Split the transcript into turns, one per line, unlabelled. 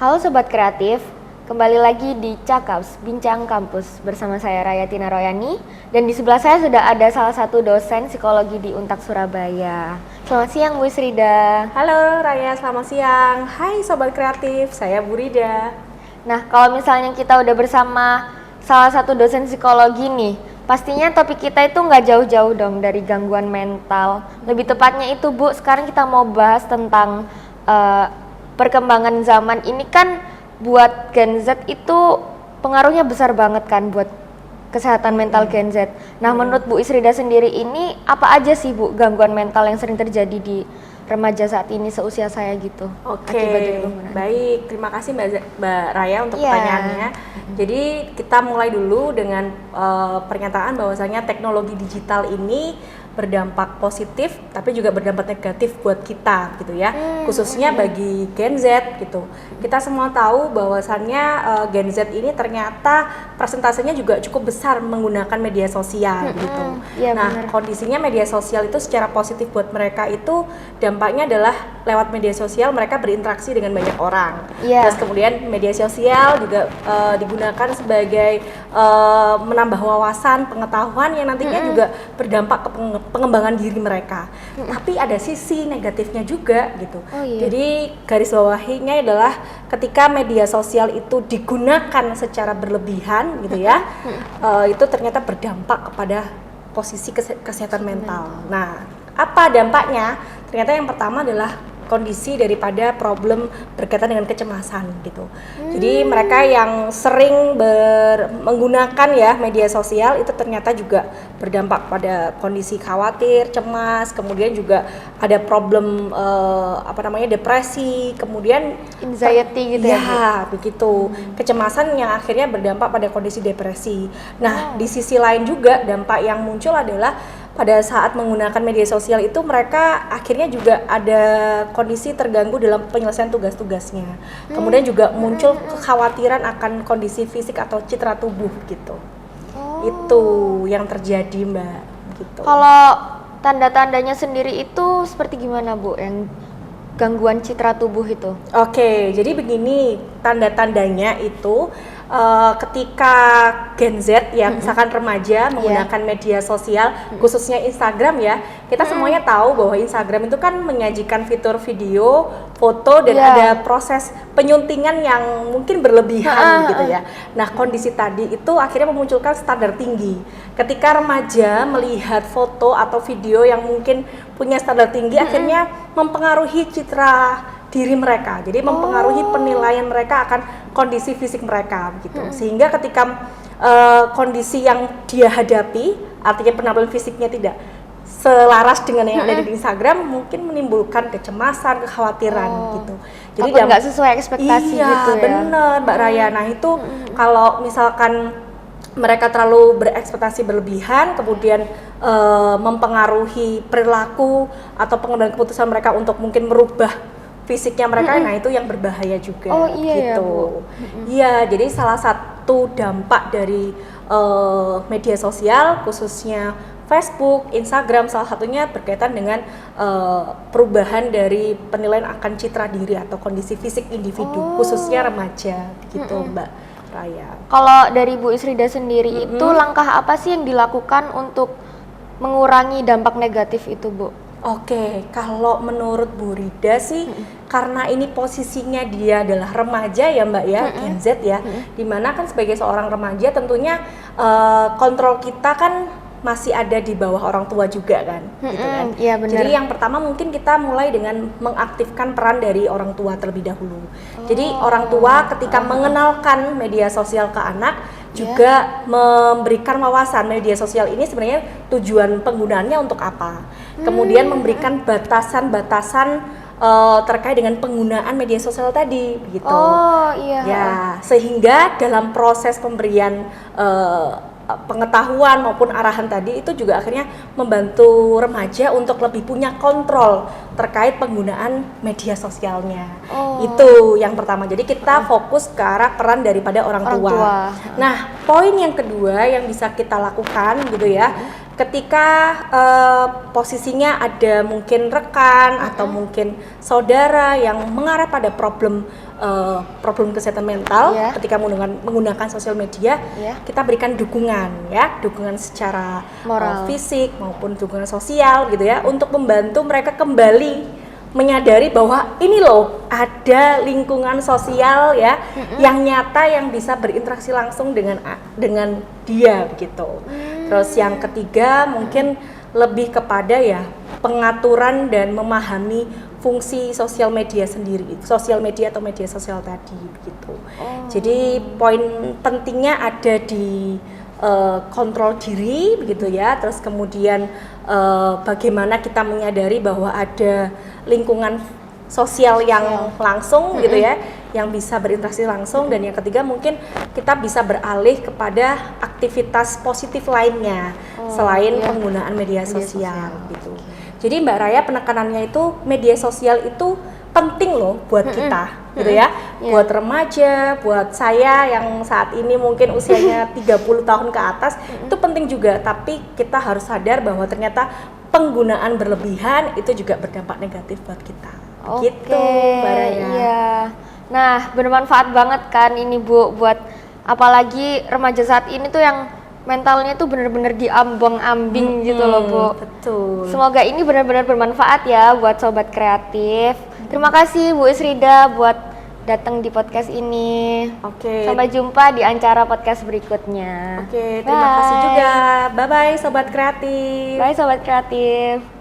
Halo Sobat Kreatif, kembali lagi di Cakaps, Bincang Kampus bersama saya Raya Tina Royani dan di sebelah saya sudah ada salah satu dosen psikologi di Untak Surabaya. Selamat siang Bu Isrida.
Halo Raya, selamat siang. Hai Sobat Kreatif, saya Bu Rida.
Nah, kalau misalnya kita udah bersama salah satu dosen psikologi nih, pastinya topik kita itu nggak jauh-jauh dong dari gangguan mental. Lebih tepatnya itu Bu, sekarang kita mau bahas tentang perkembangan zaman ini kan buat Gen Z itu pengaruhnya besar banget kan buat kesehatan mental Gen Z. Nah, menurut Bu Isrida sendiri ini apa aja sih Bu gangguan mental yang sering terjadi di remaja saat ini seusia saya gitu?
Oke, baik. Terima kasih Mbak Raya untuk pertanyaannya. Jadi kita mulai dulu dengan pernyataan bahwasanya teknologi digital ini berdampak positif tapi juga berdampak negatif buat kita gitu ya, khususnya bagi Gen Z gitu. Kita semua tahu bahwasannya Gen Z ini ternyata persentasenya juga cukup besar menggunakan media sosial gitu. Nah, kondisinya media sosial itu secara positif buat mereka itu dampaknya adalah lewat media sosial mereka berinteraksi dengan banyak orang. Terus kemudian media sosial juga digunakan sebagai menambah wawasan, pengetahuan yang nantinya juga berdampak ke pengembangan diri mereka. Tapi ada sisi negatifnya juga gitu. Jadi garis bawahinya adalah ketika media sosial itu digunakan secara berlebihan gitu ya, itu ternyata berdampak kepada posisi kesehatan mental. Nah, apa dampaknya? Ternyata yang pertama adalah kondisi daripada problem berkaitan dengan kecemasan gitu. Jadi mereka yang sering menggunakan ya media sosial itu ternyata juga berdampak pada kondisi khawatir, cemas, kemudian juga ada problem depresi, kemudian
anxiety gitu ya.
Ya, begitu. Kecemasan yang akhirnya berdampak pada kondisi depresi. Nah, di sisi lain juga dampak yang muncul adalah pada saat menggunakan media sosial itu mereka akhirnya juga ada kondisi terganggu dalam penyelesaian tugas-tugasnya. Kemudian juga muncul kekhawatiran akan kondisi fisik atau citra tubuh gitu. Itu yang terjadi Mbak. Gitu.
Kalau tanda-tandanya sendiri itu seperti gimana Bu yang gangguan citra tubuh itu?
Oke, jadi begini tanda-tandanya itu ketika Gen Z yang misalkan remaja menggunakan media sosial khususnya Instagram ya, kita semuanya tahu bahwa Instagram itu kan menyajikan fitur video, foto dan ada proses penyuntingan yang mungkin berlebihan gitu ya. Nah, kondisi tadi itu akhirnya memunculkan standar tinggi. Ketika remaja melihat foto atau video yang mungkin punya standar tinggi akhirnya mempengaruhi citra diri mereka, jadi mempengaruhi penilaian mereka akan kondisi fisik mereka gitu. Sehingga ketika kondisi yang dia hadapi, artinya penampilan fisiknya tidak selaras dengan yang ada di Instagram, mungkin menimbulkan kecemasan, kekhawatiran gitu. Jadi
nggak sesuai ekspektasi gitu ya.
Bener Mbak Raya. Nah itu kalau misalkan mereka terlalu berekspektasi berlebihan, kemudian mempengaruhi perilaku atau pengambilan keputusan mereka untuk mungkin merubah fisiknya mereka, nah itu yang berbahaya juga gitu. Iya, jadi salah satu dampak dari media sosial khususnya Facebook, Instagram salah satunya berkaitan dengan perubahan dari penilaian akan citra diri atau kondisi fisik individu khususnya remaja gitu Mbak Raya.
Kalau dari Bu Isrida sendiri itu langkah apa sih yang dilakukan untuk mengurangi dampak negatif itu Bu?
Oke, kalau menurut Bu Rida sih karena ini posisinya dia adalah remaja ya Mbak ya, Gen Z ya, dimana kan sebagai seorang remaja tentunya kontrol kita kan masih ada di bawah orang tua juga kan, gitu kan.
Iya, benar.
Jadi yang pertama mungkin kita mulai dengan mengaktifkan peran dari orang tua terlebih dahulu. Jadi orang tua ketika mengenalkan media sosial ke anak juga memberikan wawasan media sosial ini sebenarnya tujuan penggunaannya untuk apa. Kemudian memberikan batasan-batasan terkait dengan penggunaan media sosial tadi begitu. Ya, sehingga dalam proses pemberian pengetahuan maupun arahan tadi itu juga akhirnya membantu remaja untuk lebih punya kontrol terkait penggunaan media sosialnya. Itu yang pertama. Jadi kita fokus ke arah peran daripada orang tua. Nah, poin yang kedua yang bisa kita lakukan gitu ya, ketika posisinya ada mungkin rekan atau mungkin saudara yang mengarah pada problem kesehatan mental ketika menggunakan sosial media, kita berikan dukungan ya, dukungan secara
moral,
fisik maupun dukungan sosial gitu ya, untuk membantu mereka kembali menyadari bahwa ini loh ada lingkungan sosial ya yang nyata yang bisa berinteraksi langsung dengan dia begitu. Terus yang ketiga mungkin lebih kepada ya pengaturan dan memahami fungsi sosial media sendiri, sosial media atau media sosial tadi begitu. Jadi poin pentingnya ada di kontrol diri begitu ya, terus kemudian bagaimana kita menyadari bahwa ada lingkungan sosial yang langsung gitu ya, yang bisa berinteraksi langsung, dan yang ketiga mungkin kita bisa beralih kepada aktivitas positif lainnya selain penggunaan media sosial gitu. Jadi Mbak Raya, penekanannya itu media sosial itu penting loh buat kita gitu ya, buat remaja, buat saya yang saat ini mungkin usianya 30 tahun ke atas, itu penting juga, tapi kita harus sadar bahwa ternyata penggunaan berlebihan itu juga berdampak negatif buat kita. Gitu Mbak Raya.
Iya. Nah, bermanfaat banget kan ini Bu, buat apalagi remaja saat ini tuh yang mentalnya tuh bener-bener diambang-ambing gitu loh Bu.
Betul.
Semoga ini benar-benar bermanfaat ya buat sobat kreatif. Terima kasih Bu Isrida buat datang di podcast ini.
Oke.
Sampai jumpa di acara podcast berikutnya.
Oke, terima kasih juga. Bye-bye Sobat Kreatif.
Bye Sobat Kreatif.